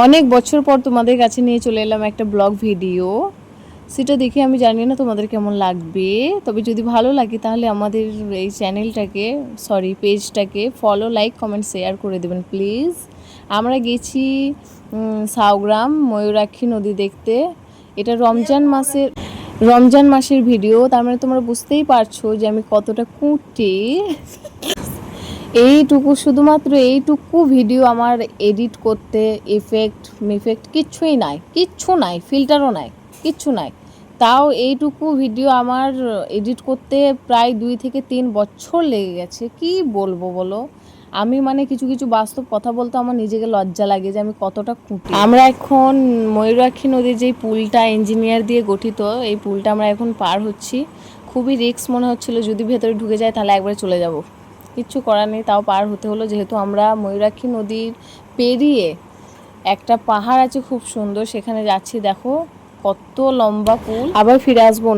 অনেক বছর পর তোমাদের কাছে নিয়ে চলে এলাম একটা ব্লগ ভিডিও। সেটা দেখে আমি জানি না তোমাদের কেমন লাগবে, তবে যদি ভালো লাগে তাহলে আমাদের এই চ্যানেলটাকে পেজটাকে ফলো, লাইক, কমেন্ট, শেয়ার করে দেবেন প্লিজ। আমরা গেছি সাউগ্রাম ময়ূরাক্ষী নদী দেখতে। এটা রমজান মাসের ভিডিও, তার মানে তোমরা বুঝতেই পারছো যে আমি কতটা কুঁটি। শুধুমাত্র এইটুকু ভিডিও আমার এডিট করতে এফেক্ট কিচ্ছু নাই, ফিল্টারও নাই, কিচ্ছু নাই। তাও এইটুকু ভিডিও আমার এডিট করতে প্রায় 2 থেকে 3 বছর লেগে গেছে। কি বলবো বলো, আমি মানে কিছু কিছু বাস্তব কথা বলতে আমার নিজেকে লজ্জা লাগে যে আমি কতটা খুঁটি। আমরা এখন ময়ূরাক্ষী নদীর যেই পুলটা ইঞ্জিনিয়ার দিয়ে গঠিত, এই পুলটা আমরা এখন পার হচ্ছি। খুবই রিস্ক মনে হচ্ছিল, যদি ভেতরে ঢুকে যায় তাহলে একবারে চলে যাব। কিচ্ছু করার নেই, তাও পার হতে হলো, যেহেতু আমরা ময়ূরাক্ষী নদীর পেরিয়ে একটা পাহাড় আছে খুব সুন্দর, সেখানে যাচ্ছি। দেখো কত লম্বা পুল। আবার ফিরে আসবো।